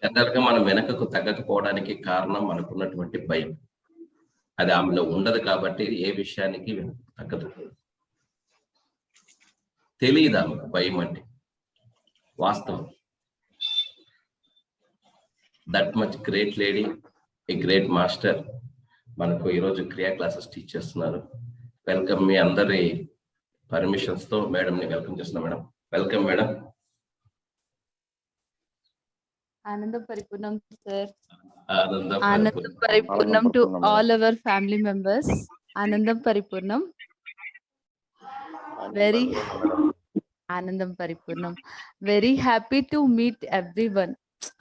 General గా మనం వెనకకు తగ్గకపోవడానికి కారణం మనకున్నటువంటి భయం. అది ఆమెలో ఉండదు కాబట్టి ఏ విషయానికి వెనక్కు తగ్గదు. తెలియదు ఆమెకు భయం అంటే వాస్తవం. That much great lady, a great master మనకు ఈరోజు క్రియా క్లాసెస్ టీచ్ చేస్తున్నారు. వెల్కమ్. మీ అందరి పర్మిషన్స్ తో మేడం ని వెల్కమ్ చేస్తున్నాం. Madam welcome. మేడం ఆనందం పరిపూర్ణం సార్. ఆనందం పరిపూర్ణం to all our family members. ఆనందం పరిపూర్ణం. వెరీ ఆనందం పరిపూర్ణం. Very happy to meet everyone.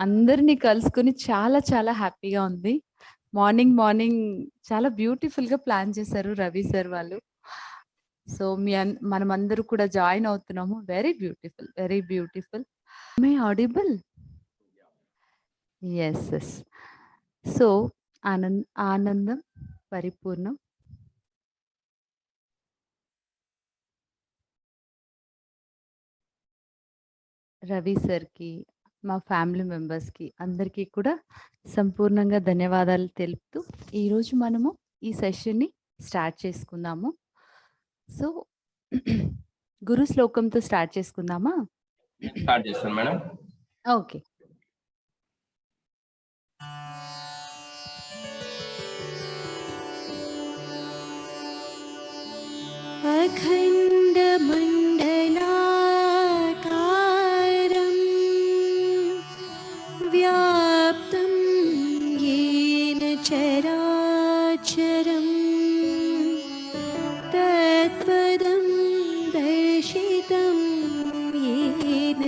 అందరినీ కలుసుకుని చాలా చాలా హ్యాపీగా ఉంది. మార్నింగ్ చాలా బ్యూటిఫుల్ గా ప్లాన్ చేశారు రవి సార్ వాళ్ళు. సో మనం అందరూ కూడా జాయిన్ అవుతున్నాము. Very beautiful, very beautiful. May audible? Yes. So ఆనందం పరిపూర్ణం. రవి సార్కి, మా ఫ్యామిలీ మెంబర్స్కి అందరికీ కూడా సంపూర్ణంగా ధన్యవాదాలు తెలుపుతూ ఈరోజు మనము ఈ సెషన్ని స్టార్ట్ చేసుకుందాము. సో గురు శ్లోకంతో స్టార్ట్ చేసుకుందామా? స్టార్ట్ చేస్తాను మేడం. ఓకే. అఖండ మండలాకారం వ్యాప్తం येन చరాచరం తత్పదం దర్శితం येन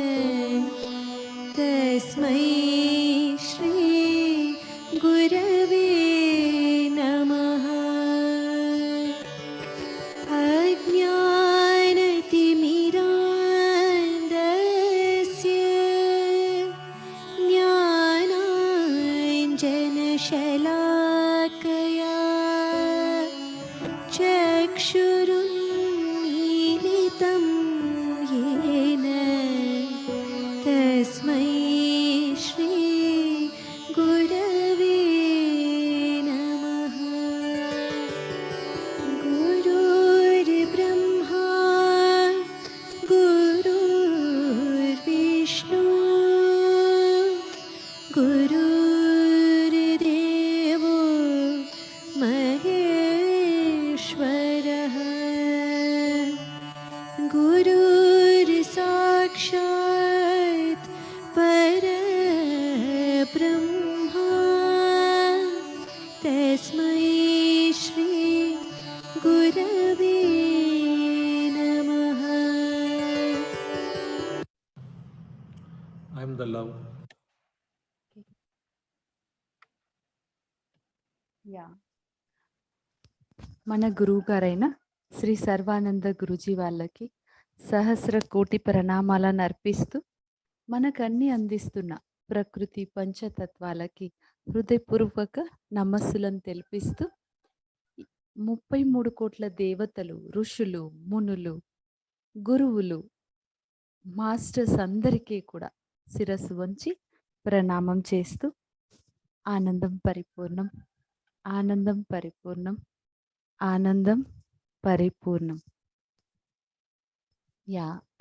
తస్మై శ్రీ గురవే నమః. అజ్ఞానతిమిరాంధస్య జ్ఞానాంజనశలాకయా చక్షురున్మీలితం येन తస్మై శ్రీ గురవే నమః. గురుర్బ్రహ్మా గురుర్విష్ణు గురుర్దేవో మహేశ్వరః గురుర్సాక్షాత్ పరబ్రహ్మా తస్మై శ్రీ గురవే నమః. I am the love. మన గురువు గారైన శ్రీ సర్వానంద గురుజీ వాళ్ళకి సహస్ర కోటి ప్రణామాలను అర్పిస్తూ మనకన్నీ అందిస్తున్న ప్రకృతి పంచతత్వాలకి హృదయపూర్వక నమస్సులను తెలిపిస్తూ 33 కోట్ల దేవతలు, ఋషులు, మునులు, గురువులు, మాస్టర్స్ అందరికీ కూడా శిరస్సు వంచి ప్రణామం చేస్తూ ఆనందం పరిపూర్ణం, ఆనందం పరిపూర్ణం, ఆనందం పరిపూర్ణం.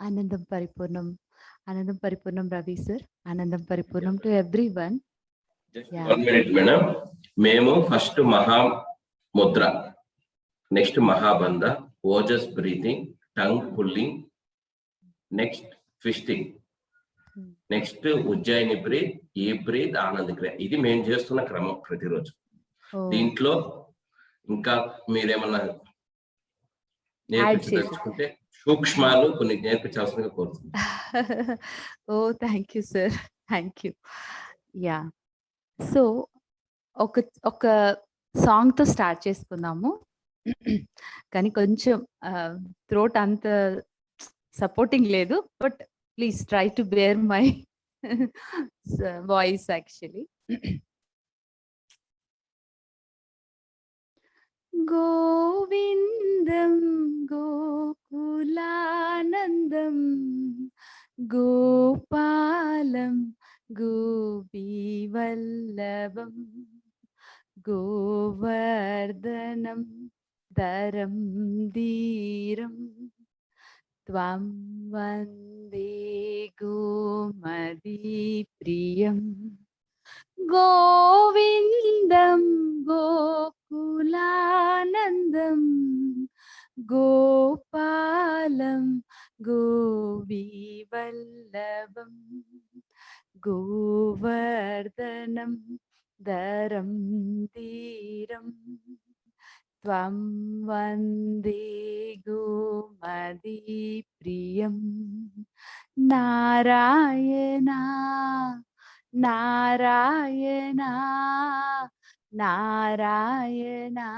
ఆనందం పరిపూర్ణం, ఆనందం పరిపూర్ణం రవి సార్. ఆనందం పరిపూర్ణం to everyone. One minute madam. మేము first Mahamudra, next Mahabandha, Ojas breathing, tongue pulling, next twisting, next Ujjaini breath, ఈ బ్రీత్, ఆనంద క్రియ. ఇది మేము చేస్తున్న క్రమం ప్రతిరోజు. దీంట్లో ఇంకా మీరేమన్నా నేర్పించదలుచుకుంటే సూక్ష్మాలు కొన్ని నేర్పించాల్సిందిగా కోరుతున్నాను. Oh thank you sir, thank you. So ఒక సాంగ్ తో స్టార్ట్ చేసుకుందాము. కానీ కొంచెం థ్రోట్ అంత సపోర్టింగ్ లేదు, but please try to bear my voice actually. గోవిందం గోకులానందం గోపాలం गोपीवल्लभं गोवर्धनं दरं धीरं त्वां वन्दे गोमदीप्रियं गोविन्दं गोकुलानन्दं गोपालं गोपीवल्लभं गोवर्धनं दरं धीरं त्वां वन्दे गोमदीप्रियं नारायणा नारायणा नारायणा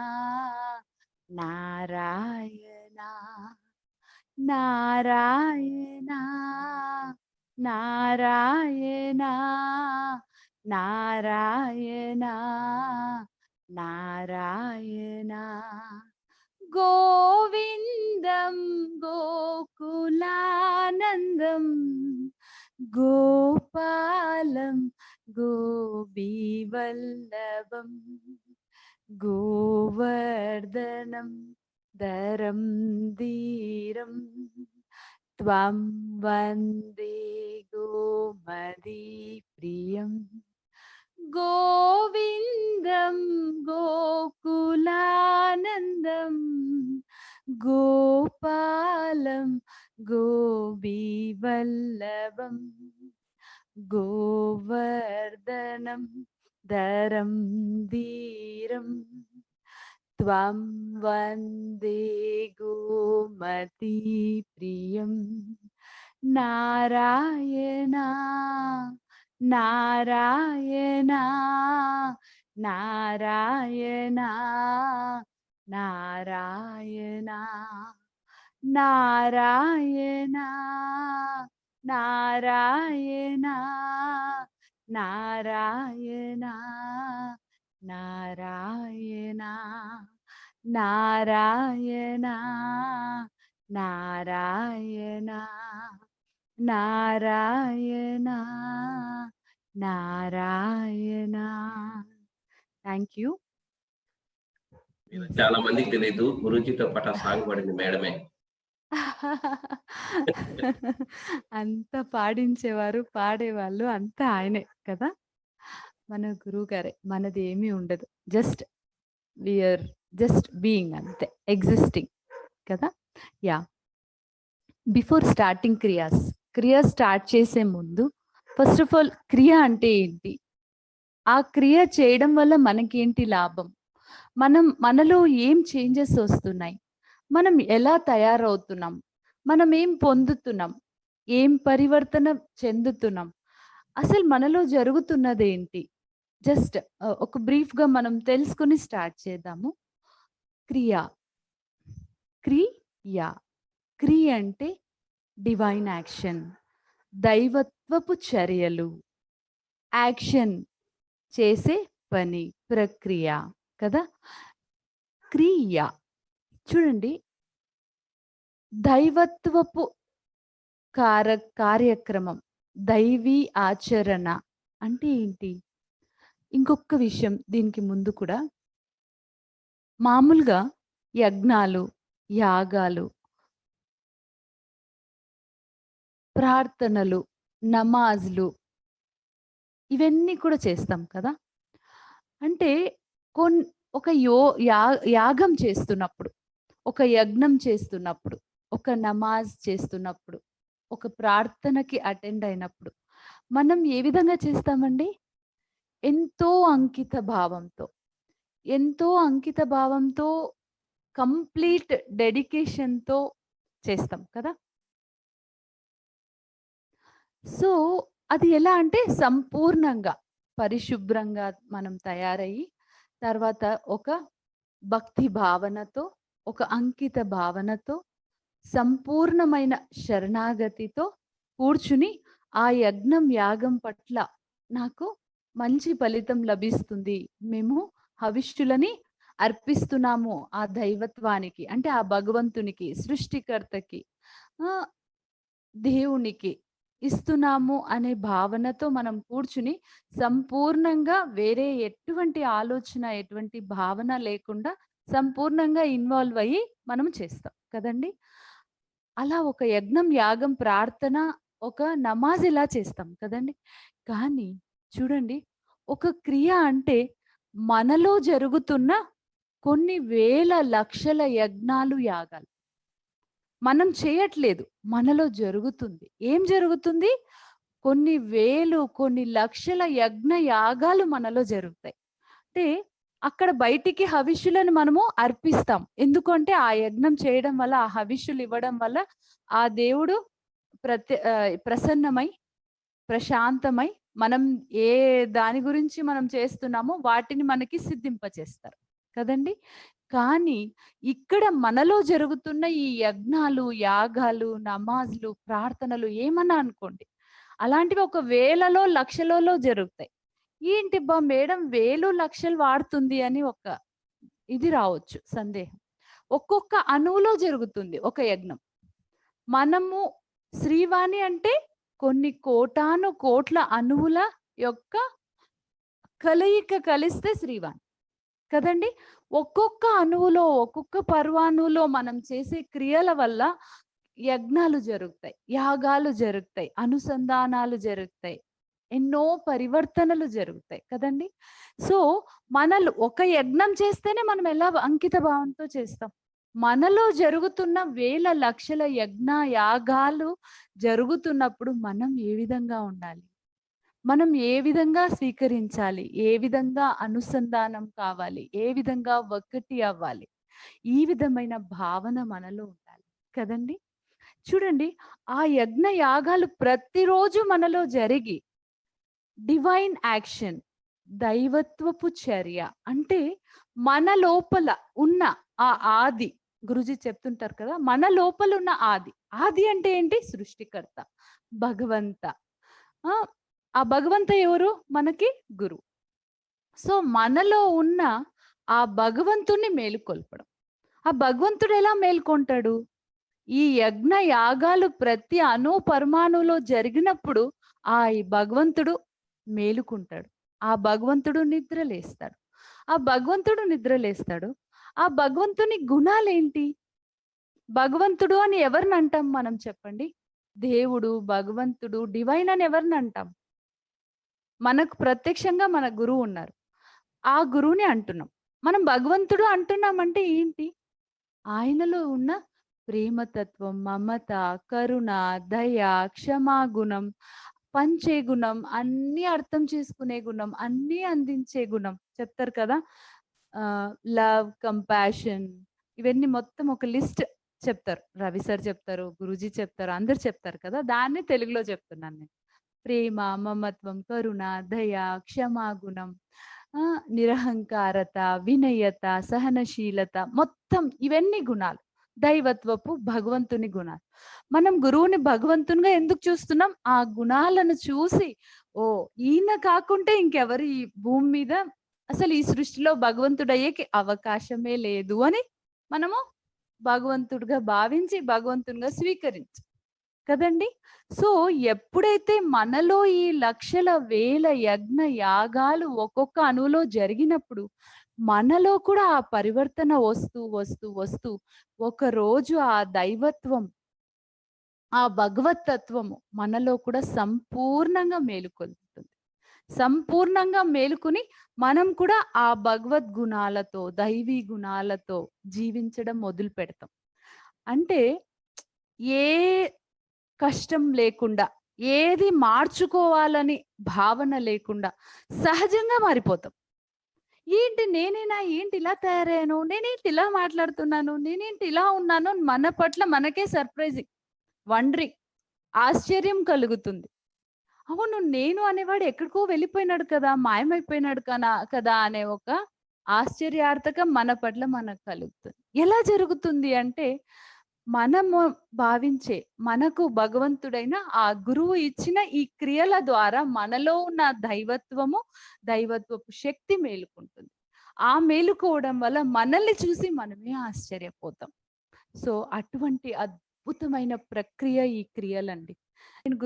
नारायणा नारायणा नारायणा नारायणा नारायणा गोविन्दं गोकुलानन्दं गोपालं गोपीवल्लभं गोवर्धनं दरं धीरं त्वां वन्दे गोमदीप्रियं गोविन्दं गोकुलानन्दं गोपालं गोपीवल्लभं गोवर्धनं दरं धीरं त्वां वन्दे गोमतीप्रियं नारायणा नारायणा नारायणा नारायणा नारायणा नारायणा नारायणा नारायणा नारायणा నారాయణ నారాయణ నారాయణ. Thank you. చాలా మందికి తెలియదు, గురూజీతో పాటు ఆ సాంగ్ పాడింది మేడమే. అంత పాడించేవారు, పాడేవాళ్ళు అంతా ఆయనే కదా, మన గురువు గారే. మనది ఏమీ ఉండదు, జస్ట్ వీఆర్ జస్ట్ బీయింగ్, అంతే, ఎగ్జిస్టింగ్ కదా. యా, బిఫోర్ స్టార్టింగ్ క్రియ స్టార్ట్ చేసే ముందు ఫస్ట్ ఆఫ్ ఆల్ క్రియ అంటే ఏంటి, ఆ క్రియ చేయడం వల్ల మనకేంటి లాభం, మనలో ఏం చేంజెస్ వస్తున్నాయి, మనం ఎలా తయారవుతున్నాం, మనం ఏం పొందుతున్నాం, ఏం పరివర్తన చెందుతున్నాం, అసలు మనలో జరుగుతున్నది ఏంటి, జస్ట్ ఒక బ్రీఫ్గా మనం తెలుసుకుని స్టార్ట్ చేద్దాము. క్రియ అంటే డివైన్ యాక్షన్, దైవత్వపు చర్యలు, యాక్షన్ చేసే పని, ప్రక్రియ కదా. క్రియ చూడండి, దైవత్వపు కార్యక్రమం, దైవీ ఆచరణ అంటే ఏంటి. ఇంకొక విషయం దీనికి ముందు కూడా, మామూలుగా యజ్ఞాలు, యాగాలు, ప్రార్థనలు, నమాజ్లు ఇవన్నీ కూడా చేస్తాం కదా. అంటే ఒక యాగం చేస్తున్నప్పుడు, ఒక యజ్ఞం చేస్తున్నప్పుడు, ఒక నమాజ్ చేస్తున్నప్పుడు, ఒక ప్రార్థనకి అటెండ్ అయినప్పుడు మనం ఏ విధంగా చేస్తామండి, ఎంతో అంకిత భావంతో కంప్లీట్ డెడికేషన్తో చేస్తాం కదా. సో అది ఎలా అంటే సంపూర్ణంగా పరిశుభ్రంగా మనం తయారయ్యి, తర్వాత ఒక భక్తి భావనతో, ఒక అంకిత భావనతో, సంపూర్ణమైన శరణాగతితో కూర్చుని ఆ యజ్ఞం యాగం పట్ల నాకు మంచి ఫలితం లభిస్తుంది, మేము హవిష్యులని అర్పిస్తున్నాము ఆ దైవత్వానికి, అంటే ఆ భగవంతునికి, సృష్టికర్తకి, దేవునికి ఇస్తున్నాము అనే భావనతో మనం కూర్చుని సంపూర్ణంగా వేరే ఎటువంటి ఆలోచన, ఎటువంటి భావన లేకుండా సంపూర్ణంగా ఇన్వాల్వ్ అయ్యి మనం చేస్తాం కదండి. అలా ఒక యజ్ఞం, యాగం, ప్రార్థన, ఒక నమాజ్ ఇలా చేస్తాం కదండి. కానీ చూడండి, ఒక క్రియ అంటే మనలో జరుగుతున్న కొన్ని వేల లక్షల యజ్ఞాలు, యాగాలు. మనం చేయట్లేదు, మనలో జరుగుతుంది. ఏం జరుగుతుంది? కొన్ని వేలు, కొన్ని లక్షల యజ్ఞ యాగాలు మనలో జరుగుతాయి. అంటే అక్కడ బయటికి హవిష్యులను మనము అర్పిస్తాం. ఎందుకంటే ఆ యజ్ఞం చేయడం వల్ల, ఆ హవిష్యులు ఇవ్వడం వల్ల ఆ దేవుడు ప్రసన్నమై, ప్రశాంతమై, మనం ఏ దాని గురించి మనం చేస్తున్నామో వాటిని మనకి సిద్ధింపచేస్తారు కదండి. కానీ ఇక్కడ మనలో జరుగుతున్న ఈ యజ్ఞాలు, యాగాలు, నమాజులు, ప్రార్థనలు ఏమన్నా అనుకోండి, అలాంటివి ఒక వేలలో, లక్షలలో జరుగుతాయి. ఏంటి బా మేడం వేలు లక్షలు వాడుతుంది అని ఒక ఇది రావచ్చు, సందేహం. ఒక్కొక్క అణువులో జరుగుతుంది ఒక యజ్ఞం. మనము శ్రీవాణి అంటే కొన్ని కోటాను కోట్ల అణువుల యొక్క కలయిక కలిస్తే శ్రీవాణి కదండి. ఒక్కొక్క అణువులో, ఒక్కొక్క పర్వాణువులో మనం చేసే క్రియల వల్ల యజ్ఞాలు జరుగుతాయి, యాగాలు జరుగుతాయి, అనుసంధానాలు జరుగుతాయి, ఎన్నో పరివర్తనలు జరుగుతాయి కదండి. సో మనలో ఒక యజ్ఞం చేస్తేనే మనం ఎలా అంకిత భావంతో చేస్తాం. మనలో జరుగుతున్న వేల లక్షల యజ్ఞ, యాగాలు జరుగుతున్నప్పుడు మనం ఏ విధంగా ఉండాలి, మనం ఏ విధంగా స్వీకరించాలి, ఏ విధంగా అనుసంధానం కావాలి, ఏ విధంగా ఒక్కటి అవ్వాలి, ఈ విధమైన భావన మనలో ఉండాలి కదండి. చూడండి, ఆ యజ్ఞ యాగాలు ప్రతిరోజు మనలో జరిగి డివైన్ యాక్షన్, దైవత్వపు చర్య అంటే మన లోపల ఉన్న ఆ ఆది, గురుజీ చెప్తుంటారు కదా, మన లోపల ఉన్న ఆది. ఆది అంటే ఏంటి? సృష్టికర్త, భగవంత. ఆ భగవంత ఎవరు? మనకి గురువు. సో మనలో ఉన్న ఆ భగవంతుణ్ణి మేలుకొల్పడం. ఆ భగవంతుడు ఎలా మేల్కొంటాడు? ఈ యజ్ఞ యాగాలు ప్రతి అణు పరమాణులో జరిగినప్పుడు ఆ భగవంతుడు మేలుకుంటాడు. ఆ భగవంతుడు నిద్రలేస్తాడు. ఆ భగవంతుడు నిద్రలేస్తాడు. ఆ భగవంతుని గుణాలేంటి? భగవంతుడు అని ఎవరిని అంటాం మనం చెప్పండి? దేవుడు, భగవంతుడు, డివైన్ అని ఎవరిని అంటాం? మనకు ప్రత్యక్షంగా మన గురువు ఉన్నారు, ఆ గురువుని అంటున్నాం. మనం భగవంతుడు అంటున్నామంటే ఏంటి? ఆయనలో ఉన్న ప్రేమతత్వం, మమత, కరుణ, దయ, క్షమాగుణం, పంచే గుణం, అన్ని అర్థం చేసుకునే గుణం, అన్ని అందించే గుణం చెప్తారు కదా. లవ్, కంపాషన్, ఇవన్నీ మొత్తం ఒక లిస్ట్ చెప్తారు. రవి సార్ చెప్తారు, గురూజీ చెప్తారు, అందరు చెప్తారు కదా. దాన్ని తెలుగులో చెప్తున్నాను నేను. ప్రేమ, మమత్వం, కరుణ, దయ, క్షమాగుణం, నిరహంకారత, వినయత, సహనశీలత, మొత్తం ఇవన్నీ గుణాలు దైవత్వపు భగవంతుని గుణాలు. మనం గురువుని భగవంతునిగా ఎందుకు చూస్తున్నాం? ఆ గుణాలను చూసి, ఓ ఈయన కాకుంటే ఇంకెవరు ఈ భూమి మీద, అసలు ఈ సృష్టిలో భగవంతుడయ్యేకి అవకాశమే లేదు అని మనము భగవంతుడిగా భావించి భగవంతునిగా స్వీకరించి కదండి. సో ఎప్పుడైతే మనలో ఈ లక్షల వేల యజ్ఞ యాగాలు ఒక్కొక్క అణువులో జరిగినప్పుడు మనలో కూడా ఆ పరివర్తన వస్తూ వస్తూ వస్తూ ఒక రోజు ఆ దైవత్వం, ఆ భగవతత్వము మనలో కూడా సంపూర్ణంగా మేలుకొల్పుతుంది. సంపూర్ణంగా మేలుకుని మనం కూడా ఆ భగవద్గుణాలతో, దైవీ గుణాలతో జీవించడం మొదలు పెడతాం. అంటే ఏ కష్టం లేకుండా, ఏది మార్చుకోవాలని భావన లేకుండా సహజంగా మారిపోతాం. ఏంటి నేనేనా, ఏంటి ఇలా తయారయ్యాను, నేనేంటి ఇలా మాట్లాడుతున్నాను, నేనేంటి ఇలా ఉన్నాను, మన పట్ల మనకే సర్ప్రైజింగ్, వండరింగ్, ఆశ్చర్యం కలుగుతుంది. అవును, నేను అనేవాడు ఎక్కడికో వెళ్ళిపోయినాడు కదా, మాయమైపోయినాడు కదా అనే ఒక ఆశ్చర్యార్థకం మన పట్ల మనకు కలుగుతుంది. ఎలా జరుగుతుంది అంటే మనము భావించే, మనకు భగవంతుడైన ఆ గురువు ఇచ్చిన ఈ క్రియల ద్వారా మనలో ఉన్న దైవత్వము, దైవత్వపు శక్తి మేలుకుంటుంది. ఆ మేలుకోవడం వల్ల మనల్ని చూసి మనమే ఆశ్చర్యపోతాం. సో అటువంటి అద్భుతమైన ప్రక్రియ ఈ క్రియలండి. నేను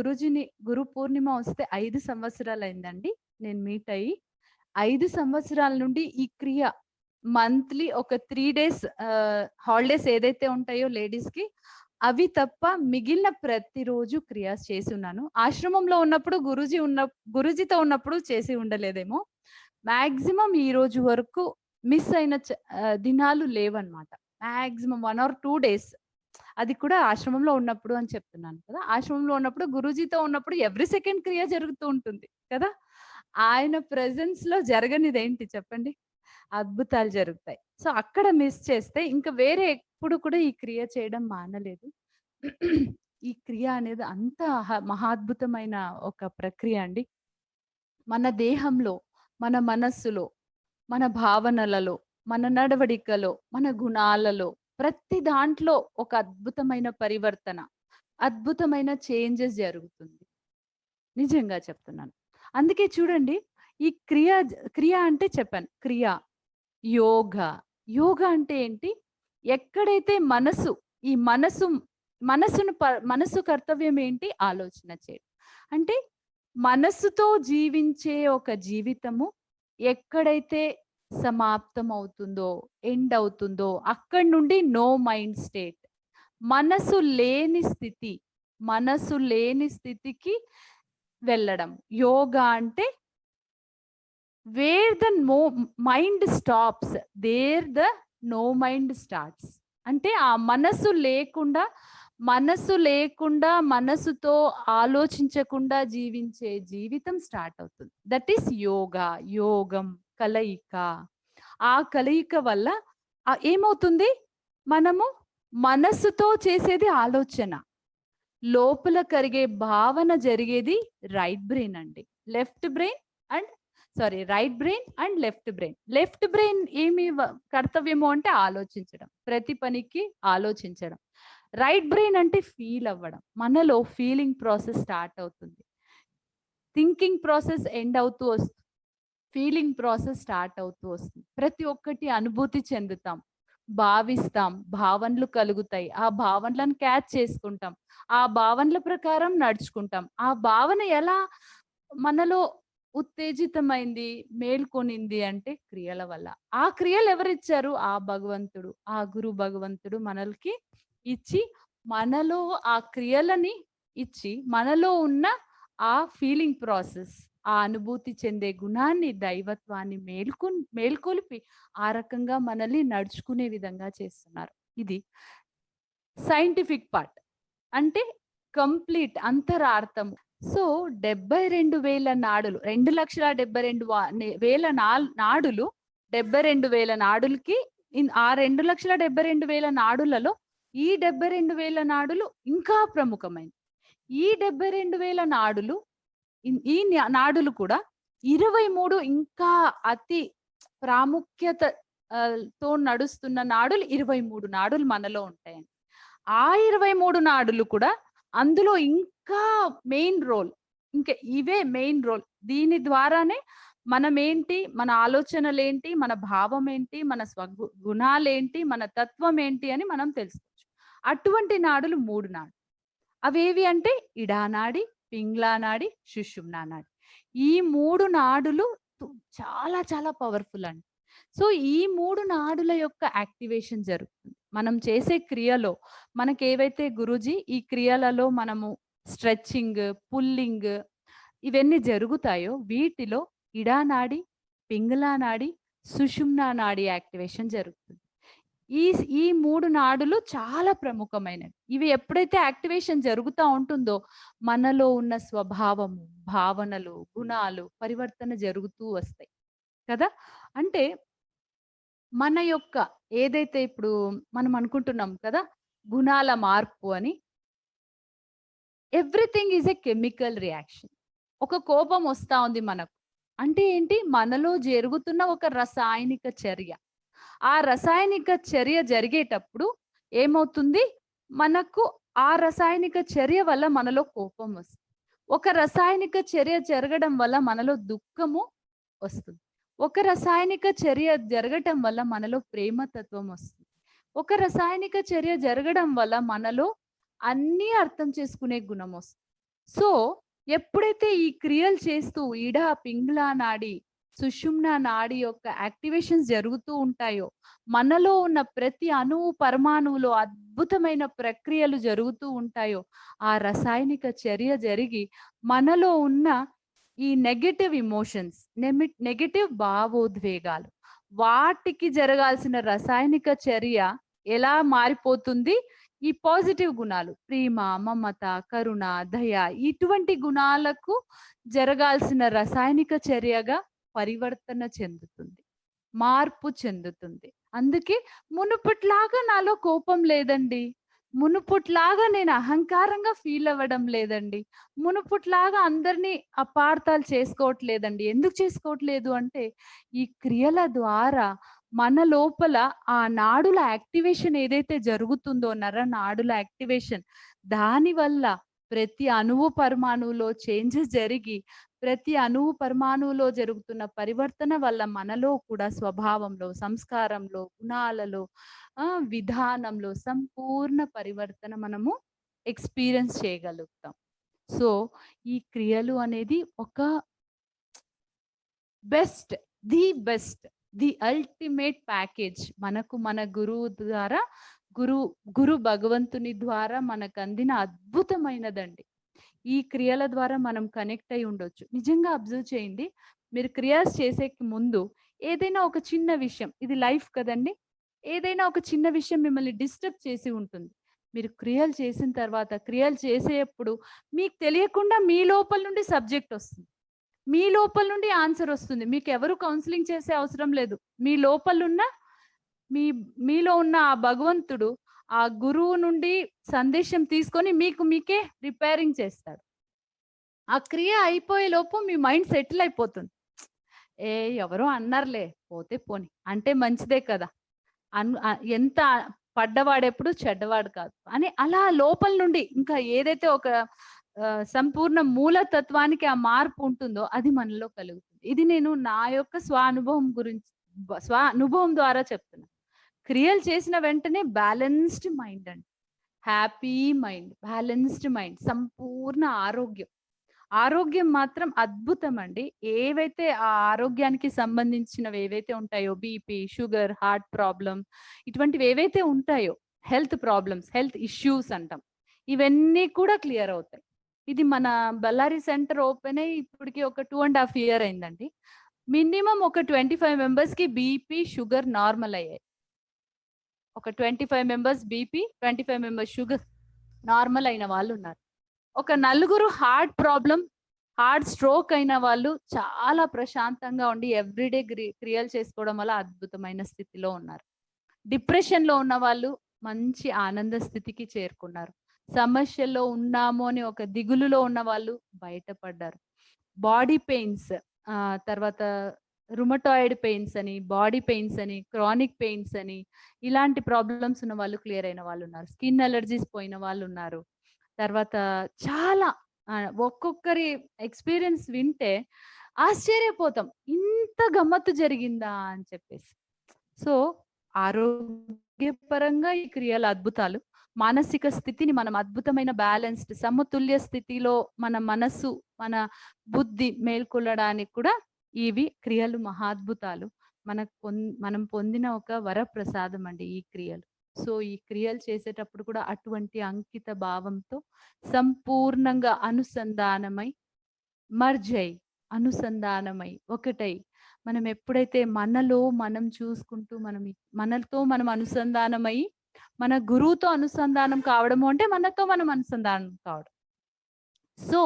గురు పూర్ణిమ వస్తే 5 సంవత్సరాలైందండి నేను మీట్ అయ్యి. 5 సంవత్సరాల నుండి ఈ క్రియ మంత్లీ ఒక 3 డేస్ హాలిడేస్ ఏదైతే ఉంటాయో లేడీస్‌కి అవి తప్ప మిగిలిన ప్రతిరోజు క్రియ చేసి ఉన్నాను. ఆశ్రమంలో ఉన్నప్పుడు గురూజీతో ఉన్నప్పుడు చేసి ఉండలేదేమో. మాక్సిమం ఈ రోజు వరకు మిస్ అయిన దినాలు లేవన్నమాట. Maximum 1 or 2 days. అది కూడా ఆశ్రమంలో ఉన్నప్పుడు అని చెప్తున్నాను కదా. ఆశ్రమంలో ఉన్నప్పుడు గురూజీతో ఉన్నప్పుడు ఎవ్రీ సెకండ్ క్రియ జరుగుతూ ఉంటుంది కదా. ఆయన ప్రెజెన్స్‌లో జరగనిదేంటి చెప్పండి? అద్భుతాలు జరుగుతాయి. సో, అక్కడ మిస్ చేస్తే ఇంకా వేరే ఎప్పుడు కూడా ఈ క్రియ చేయడం మానలేదు. ఈ క్రియ అనేది అంత మహాద్భుతమైన ఒక ప్రక్రియ అండి. మన దేహంలో, మన మనస్సులో, మన భావనలలో, మన నడవడికలో, మన గుణాలలో ప్రతి దాంట్లో ఒక అద్భుతమైన పరివర్తన, అద్భుతమైన చేంజెస్ జరుగుతుంది. నిజంగా చెప్తున్నాను. అందుకే చూడండి ఈ క్రియ అంటే చెప్పాను. యోగా. యోగా అంటే ఏంటి? ఎక్కడైతే ఈ మనసు కర్తవ్యం ఏంటి? ఆలోచన చేయడం. అంటే మనసుతో జీవించే ఒక జీవితము ఎక్కడైతే సమాప్తం అవుతుందో, ఎండ్ అవుతుందో అక్కడి నుండి నో మైండ్ స్టేట్. మనసు లేని స్థితికి వెళ్ళడం. యోగా అంటే where the mind stops there the no mind starts. అంటే ఆ మనసు లేకుండా మనసుతో ఆలోచించకుండా జీవించే జీవితం స్టార్ట్ అవుతుంది. దట్ ఈస్ యోగం, కలయిక. ఆ కలయిక వల్ల ఏమవుతుంది? మనము మనసుతో చేసేది ఆలోచన, లోపల కరిగే భావన జరిగేది రైట్ బ్రెయిన్ అండి. Right brain and left brain. Left brain ఏమి కర్తవ్యము అంటే ఆలోచించడం, ప్రతి పనికి ఆలోచించడం. రైట్ బ్రెయిన్ అంటే ఫీల్ అవ్వడం. మనలో ఫీలింగ్ ప్రాసెస్ స్టార్ట్ అవుతుంది, థింకింగ్ ప్రాసెస్ ఎండ్ అవుతూ వస్తుంది, ఫీలింగ్ ప్రాసెస్ స్టార్ట్ అవుతూ వస్తుంది. ప్రతి ఒక్కటి అనుభూతి చెందుతాం, భావిస్తాం, భావనలు కలుగుతాయి. ఆ భావనలను క్యాచ్ చేసుకుంటాం, ఆ భావనల ప్రకారం నడుచుకుంటాం. ఆ భావన ఎలా మనలో ఉత్తేజితమైంది, మేల్కొనింది అంటే క్రియల వల్ల. ఆ క్రియలు ఎవరిచ్చారు? ఆ భగవంతుడు, ఆ గురు భగవంతుడు మనకి ఇచ్చి, మనలో ఆ క్రియలని ఇచ్చి, మనలో ఉన్న ఆ ఫీలింగ్ ప్రాసెస్, ఆ అనుభూతి చెందే గుణాన్ని, దైవత్వాన్ని మేల్కొలిపి ఆ రకంగా మనల్ని నడుచుకునే విధంగా చేస్తున్నారు. ఇది సైంటిఫిక్ పార్ట్. అంటే కంప్లీట్ అంతరార్థం. సో 72,000 నాడులు, 2,72,000 నాడులు, 72,000 నాడులకి ఆ 2,72,000 నాడులలో ఈ 72,000 నాడులు ఇంకా ప్రముఖమైనవి. ఈ 72,000 నాడులు, ఈ నాడులు కూడా 23 ఇంకా అతి ప్రాముఖ్యత తో నడుస్తున్న నాడులు 23 నాడులు మనలో ఉంటాయండి. ఆ 23 నాడులు కూడా అందులో ఇంకా మెయిన్ రోల్, ఇంకా ఇవే మెయిన్ రోల్. దీని ద్వారానే మనమేంటి, మన ఆలోచనలేంటి, మన భావం ఏంటి, మన గుణాలేంటి, మన తత్వం ఏంటి అని మనం తెలుసుకోవచ్చు. అటువంటి నాడులు 3 నాడులు. అవేవి అంటే ఇడానాడి, పింగ్లా నాడి, సుషుమ్నా నాడి. ఈ 3 నాడులు చాలా చాలా పవర్ఫుల్ అండి. సో ఈ 3 నాడుల యొక్క యాక్టివేషన్ జరుగుతుంది మనం చేసే క్రియలో. మనకి ఏవైతే గురూజీ ఈ క్రియలలో మనము స్ట్రెచ్చింగ్, పుల్లింగ్ ఇవన్నీ జరుగుతాయో వీటిలో ఇడానాడి, పింగళా నాడి, సుషుమ్నా నాడి యాక్టివేషన్ జరుగుతుంది. ఈ 3 నాడులు చాలా ప్రముఖమైనవి. ఇవి ఎప్పుడైతే యాక్టివేషన్ జరుగుతూ ఉంటుందో మనలో ఉన్న స్వభావము, భావనలు, గుణాలు పరివర్తన జరుగుతూ వస్తాయి కదా. అంటే మన యొక్క ఏదైతే ఇప్పుడు మనం అనుకుంటున్నాం కదా గుణాల మార్పు అని, everything is a chemical reaction. ఒక కోపం వస్తా ఉంది మనకు అంటే ఏంటి? మనలో జరుగుతున్న ఒక రసాయనిక చర్య. ఆ రసాయనిక చర్య జరిగేటప్పుడు ఏమవుతుంది? మనకు ఆ రసాయనిక చర్య వల్ల మనలో కోపం వస్తుంది. ఒక రసాయనిక చర్య జరగడం వల్ల మనలో దుఃఖము వస్తుంది. ఒక రసాయనిక చర్య జరగటం వల్ల మనలో ప్రేమతత్వం వస్తుంది. ఒక రసాయనిక చర్య జరగడం వల్ల మనలో అన్నీ అర్థం చేసుకునే గుణం వస్తుంది. సో ఎప్పుడైతే ఈ క్రియలు చేస్తూ ఇడ పింగళ నాడి సుషుమ్న నాడి యొక్క యాక్టివేషన్స్ జరుగుతూ ఉంటాయో, మనలో ఉన్న ప్రతి అణువు పరమాణువులో అద్భుతమైన ప్రక్రియలు జరుగుతూ ఉంటాయో, ఆ రసాయనిక చర్య జరిగి మనలో ఉన్న ఈ నెగటివ్ ఇమోషన్స్, నెగటివ్ భావోద్వేగాలు, వాటికి జరగాల్సిన రసాయనిక చర్య ఎలా మారిపోతుంది? ఈ పాజిటివ్ గుణాలు, ప్రేమ, మమత, కరుణ, దయ, ఇటువంటి గుణాలకు జరగాల్సిన రసాయనిక చర్యగా పరివర్తన చెందుతుంది, మార్పు చెందుతుంది. అందుకే మునుపట్లాగా నాలో కోపం లేదండి, మునుపట్లాగా నేను అహంకారంగా ఫీల్ అవ్వడం లేదండి, మునుపట్లాగా అందరినీ అపార్థాలు చేసుకోవట్లేదండి. ఎందుకు చేసుకోవట్లేదు అంటే ఈ క్రియల ద్వారా మన లోపల ఆ నాడుల యాక్టివేషన్ ఏదైతే జరుగుతుందో, నాడుల యాక్టివేషన్, దానివల్ల ప్రతి అణువు పరమాణువులో చేంజెస్ జరిగి ప్రతి అణువు పరమాణువులో జరుగుతున్న పరివర్తన వల్ల మనలో కూడా స్వభావంలో, సంస్కారంలో, గుణాలలో, విధానంలో సంపూర్ణ పరివర్తన మనము ఎక్స్పీరియన్స్ చేయగలుగుతాం. సో ఈ క్రియలు అనేది ఒక బెస్ట్, ది అల్టిమేట్ ప్యాకేజ్ మనకు మన గురువు ద్వారా, గురు భగవంతుని ద్వారా మనకు అందిన అద్భుతమైనదండి. ఈ క్రియల ద్వారా మనం కనెక్ట్ అయి ఉండొచ్చు. నిజంగా అబ్జర్వ్ చేయండి, మీరు క్రియస్ చేసే ముందు ఏదైనా ఒక చిన్న విషయం, ఇది లైఫ్ కదండి, ఏదైనా ఒక చిన్న విషయం మిమ్మల్ని డిస్టర్బ్ చేసి ఉంటుంది. మీరు క్రియలు చేసిన తర్వాత, క్రియలు చేసేటప్పుడు మీకు తెలియకుండా మీ లోపల నుండి సబ్జెక్ట్ వస్తుంది, మీ లోపల నుండి ఆన్సర్ వస్తుంది. మీకు ఎవరు కౌన్సిలింగ్ చేసే అవసరం లేదు. మీ లోపలున్న మీలో ఉన్న ఆ భగవంతుడు ఆ గురువు నుండి సందేశం తీసుకొని మీకే రిపేరింగ్ చేస్తాడు. ఆ క్రియ అయిపోయే లోపు మీ మైండ్ సెటిల్ అయిపోతుంది. ఎవరో అన్నారులే, పోతే పోని అంటే మంచిదే కదా, ఎంత పడ్డవాడెప్పుడు చెడ్డవాడు కాదు అని అలా లోపల నుండి ఇంకా ఏదైతే ఒక సంపూర్ణ మూలతత్వానికి ఆ మార్పు ఉంటుందో అది మనలో కలుగుతుంది. ఇది నేను నా యొక్క స్వానుభవం ద్వారా చెప్తున్నా. క్రియలు చేసిన వెంటనే బ్యాలెన్స్డ్ మైండ్ అండి, హ్యాపీ మైండ్, బ్యాలెన్స్డ్ మైండ్, సంపూర్ణ ఆరోగ్యం మాత్రం అద్భుతం అండి. ఏవైతే ఆ ఆరోగ్యానికి సంబంధించినవి ఏవైతే ఉంటాయో, బీపీ, షుగర్, హార్ట్ ప్రాబ్లం, ఇటువంటివి ఏవైతే ఉంటాయో, హెల్త్ ప్రాబ్లమ్స్, హెల్త్ ఇష్యూస్ అంటాం, ఇవన్నీ కూడా క్లియర్ అవుతాయి. ఇది మన బళ్ళారి సెంటర్ ఓపెన్ అయ్యి ఇప్పటికి ఒక 2.5 years అయిందండి. మినిమం ఒక 25 members కి బీపీ, షుగర్ నార్మల్ అయ్యాయి. ఒక 25 members BP, 25 members sugar normal అయిన వాళ్ళు ఉన్నారు. ఒక 4 హార్ట్ ప్రాబ్లం, హార్ట్ స్ట్రోక్ అయిన వాళ్ళు చాలా ప్రశాంతంగా ఉండి ఎవ్రీడే క్రియలు చేసుకోవడం వల్ల అద్భుతమైన స్థితిలో ఉన్నారు. డిప్రెషన్లో ఉన్న వాళ్ళు మంచి ఆనంద స్థితికి చేరుకున్నారు. సమస్యల్లో ఉన్నాము అని ఒక దిగులులో ఉన్న వాళ్ళు బయటపడ్డారు. బాడీ పెయిన్స్, తర్వాత రుమటాయిడ్ పెయిన్స్ అని, బాడీ పెయిన్స్ అని, క్రానిక్ పెయిన్స్ అని, ఇలాంటి ప్రాబ్లమ్స్ ఉన్న వాళ్ళు క్లియర్ అయిన వాళ్ళు ఉన్నారు. స్కిన్ అలర్జీస్ పోయిన వాళ్ళు ఉన్నారు. తర్వాత చాలా ఒక్కొక్కరి ఎక్స్పీరియన్స్ వింటే ఆశ్చర్యపోతాం, ఇంత గమ్మత్తు జరిగిందా అని చెప్పేసి. సో ఆరోగ్యపరంగా ఈ క్రియల అద్భుతాలు, మానసిక స్థితిని మనం అద్భుతమైన బ్యాలెన్స్డ్ సమతుల్య స్థితిలో మన మనస్సు, మన బుద్ధి మేల్కొల్లడానికి కూడా ఇవి క్రియలు మహాద్భుతాలు. మనం పొందిన ఒక వరప్రసాదం అండి ఈ క్రియలు. సో ఈ క్రియలు చేసేటప్పుడు కూడా అటువంటి అంకిత భావంతో సంపూర్ణంగా అనుసంధానమై, అనుసంధానమై, ఒకటై, మనం ఎప్పుడైతే మనలో మనం చూసుకుంటూ మనతో మనం అనుసంధానమై మన గురువుతో అనుసంధానం కావడము అంటే మనతో మనం అనుసంధానం కావడం. సో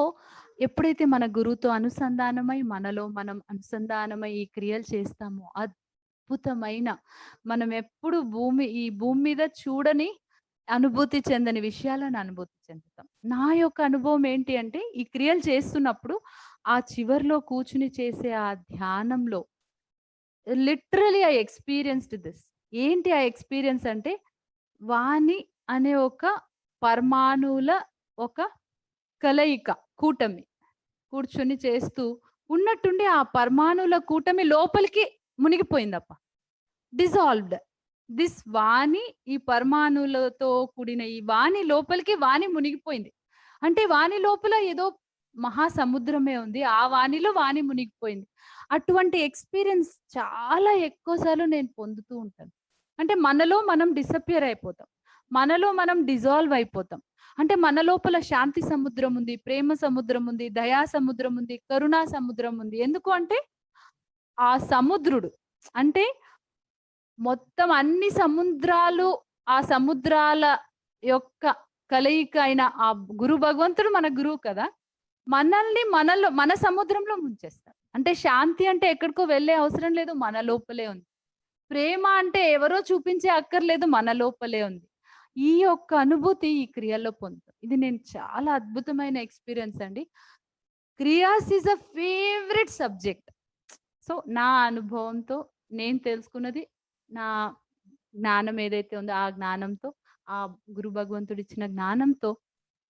ఎప్పుడైతే మన గురువుతో అనుసంధానమై మనలో మనం అనుసంధానమై ఈ క్రియలు చేస్తామో అద్భుతమైన, మనం ఎప్పుడు ఈ భూమి మీద చూడని, అనుభూతి చెందని విషయాలను అనుభూతి చెందుతాం. నా యొక్క అనుభవం ఏంటి అంటే ఈ క్రియలు చేస్తున్నప్పుడు ఆ చివర్లో కూర్చుని చేసే ఆ ధ్యానంలో లిటరలీ ఐ ఎక్స్పీరియన్స్డ్ దిస్. ఏంటి ఆ ఎక్స్పీరియన్స్ అంటే, వాణి అనే ఒక పరమాణువుల ఒక కలయిక, కూర్చొని చేస్తూ ఉన్నట్టుండి ఆ పరమాణువుల కూటమి లోపలికి మునిగిపోయిందప్ప, దిస్ వాణి ఈ పరమాణువులతో కూడిన ఈ వాణి లోపలికి వాణి మునిగిపోయింది. అంటే వాణి లోపల ఏదో మహాసముద్రమే ఉంది. ఆ వాణిలో వాణి మునిగిపోయింది. అటువంటి ఎక్స్‌పీరియన్స్ చాలా ఎక్కువ సార్లు నేను పొందుతూ ఉంటాను. అంటే మనలో మనం డిసపియర్ అయిపోతాం. మనలో మనం డిజాల్వ్ అయిపోతాం. అంటే మన లోపల శాంతి సముద్రం ఉంది, ప్రేమ సముద్రం ఉంది, దయా సముద్రం ఉంది, కరుణా సముద్రం ఉంది. ఎందుకు అంటే ఆ సముద్రుడు అంటే మొత్తం అన్ని సముద్రాలు, ఆ సముద్రాల యొక్క కలయిక అయిన ఆ గురు భగవంతుడు మన గురువు కదా! మనల్ని మన సముద్రంలో ముంచేస్తాడు. అంటే శాంతి అంటే ఎక్కడికో వెళ్ళే అవసరం లేదు, మన లోపలే ఉంది. ప్రేమ అంటే ఎవరో చూపించే అక్కర్లేదు, మన లోపలే ఉంది. ఈ యొక్క అనుభూతి ఈ క్రియల్లో పొందుతాం. ఇది నేను చాలా అద్భుతమైన ఎక్స్‌పీరియన్స్ అండి. Kriyas is a favourite subject. So, నా అనుభవంతో నేను తెలుసుకున్నది, నా జ్ఞానం ఏదైతే ఉందో ఆ జ్ఞానంతో, ఆ గురు భగవంతుడు ఇచ్చిన జ్ఞానంతో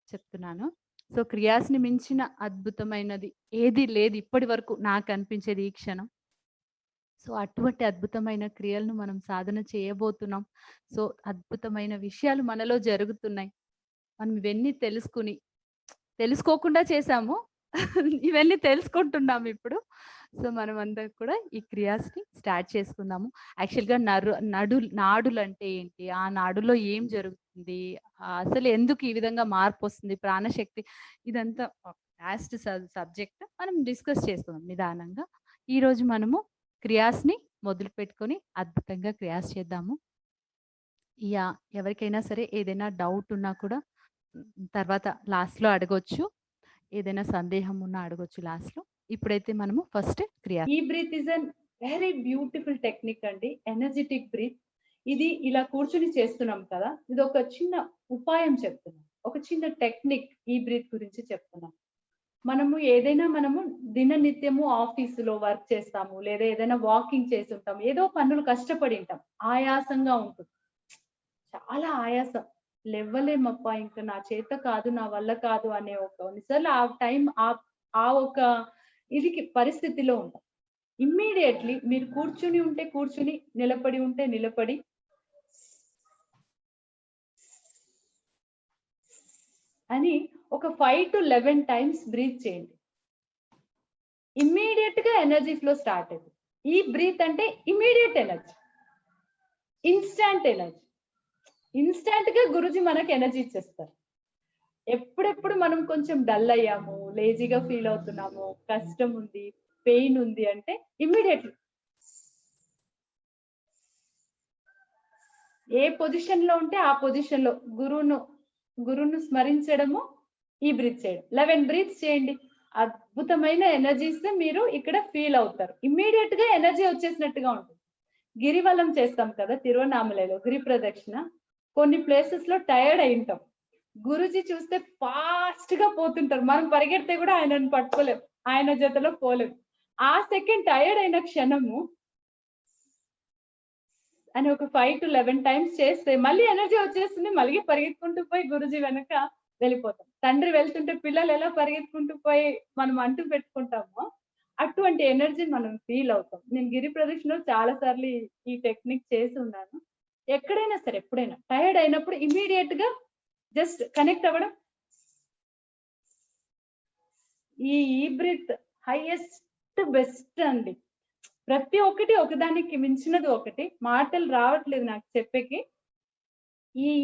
చెప్తున్నాను. సో, క్రియాస్‌ని మించిన అద్భుతమైనది ఏది లేదు ఇప్పటి వరకు నాకు అనిపించేది ఈ క్షణం. సో, అటువంటి అద్భుతమైన క్రియలను మనం సాధన చేయబోతున్నాం. సో, అద్భుతమైన విషయాలు మనలో జరుగుతున్నాయి. మనం ఇవన్నీ తెలుసుకోకుండా చేశాము. ఇవన్నీ తెలుసుకుంటున్నాం ఇప్పుడు. సో, మనమందరం కూడా ఈ క్రియాస్‌ని స్టార్ట్ చేసుకుందాము. యాక్చువల్‌గా నాడులంటే ఏంటి? ఆ నాడులో ఏం జరుగుతుంది? అసలు ఎందుకు ఈ విధంగా మార్పొస్తుంది? ప్రాణశక్తి ఇదంతా లాస్ట్ సబ్జెక్ట్ మనం డిస్కస్ చేసుకుందాం నిదానంగా. ఈరోజు మనము క్రియాస్‌ని మొదలుపెట్టుకొని అద్భుతంగా క్రియాస్ చేద్దాము. ఎవరికైనా సరే ఏదైనా డౌట్ ఉన్నా కూడా తర్వాత లాస్ట్‌లో అడగొచ్చు. ఏదైనా సందేహం ఉన్నా అడగొచ్చు లాస్ట్‌లో. ఇప్పుడైతే మనము ఫస్ట్ క్రియ. ఈ breath is an very beautiful technique అండి. Energetic breath. ఇది ఇలా కూర్చొని చేస్తున్నాం కదా! ఇది ఒక చిన్న ఉపాయం చెప్తున్నాను. ఒక చిన్న టెక్నిక్ ఈ బ్రీత్ గురించి చెప్తున్నాను. మనము దిననిత్యము ఆఫీసులో వర్క్ చేస్తాము, లేదా ఏదైనా వాకింగ్ చేసుంటాం, ఏదో పనులు కష్టపడి ఉంటాం, ఆయాసంగా ఉంటుంది. చాలా ఆయాసం, లేవ్వలేమప్పా ఇంక నా చేత కాదు, నా వల్ల కాదు అనే కొన్నిసార్లు ఆ టైం ఆ ఒక పరిస్థితిలో ఉంటాం. ఇమ్మీడియట్లీ మీరు కూర్చుని ఉంటే కూర్చుని, నిలబడి ఉంటే నిలబడి అని ఒక 5 to 11 టైమ్స్ బ్రీత్ చేయండి. ఇమ్మీడియట్ గా ఎనర్జీ ఫ్లో స్టార్ట్ అవుతుంది. ఈ బ్రీత్ అంటే immediate energy, instant energy. Instant గా గురుజీ మనకి ఎనర్జీ ఇచ్చేస్తారు. ఎప్పుడెప్పుడు మనం కొంచెం డల్ అయ్యాము, లేజీగా ఫీల్ అవుతున్నాము, కష్టం ఉంది, పెయిన్ ఉంది అంటే ఇమ్మీడియట్లీ ఏ పొజిషన్ లో ఉంటే ఆ పొజిషన్ లో గురువును స్మరించడము, ఈ బ్రీత్ చేయడం. 11 బ్రీత్స్ చేయండి. అద్భుతమైన ఎనర్జీస్ మీరు ఇక్కడ ఫీల్ అవుతారు. ఇమ్మీడియట్ గా ఎనర్జీ వచ్చేసినట్టుగా ఉంటుంది. గిరివలం చేస్తాం కదా తిరువనామలలో, గిరి ప్రదక్షిణ. కొన్ని ప్లేసెస్ లో టైర్డ్ అయి ఉంటాం. గురుజీ చూస్తే ఫాస్ట్ గా పోతుంటారు. మనం పరిగెడితే కూడా ఆయనను పట్టుకోలేం, ఆయన జతలో పోలేం. ఆ సెకండ్ టైర్డ్ అయిన క్షణము అని ఒక 5 to 11 టైమ్స్ చేస్తే మళ్ళీ ఎనర్జీ వచ్చేస్తుంది. మళ్ళీ పరిగెత్తుకుంటూ పోయి గురుజీ వెనక వెళ్ళిపోతాం. తండ్రి వెళ్తుంటే పిల్లలు ఎలా పరిగెత్తుకుంటూ పోయి మనం అంటూ పెట్టుకుంటామో అటువంటి ఎనర్జీ మనం ఫీల్ అవుతాం. నేను గిరి ప్రదక్షిణలో చాలా సార్లు ఈ టెక్నిక్ చేసి ఉన్నాను. ఎక్కడైనా సరే ఎప్పుడైనా టైర్డ్ అయినప్పుడు ఇమ్మీడియట్ గా జస్ట్ కనెక్ట్ అవ్వడం. ఈ బ్రీత్ హైయెస్ట్ బెస్ట్ అండి. ప్రతి ఒక్కటి ఒకదానికి మించినది ఒకటి. మాటలు రావట్లేదు నాకు చెప్పేకి.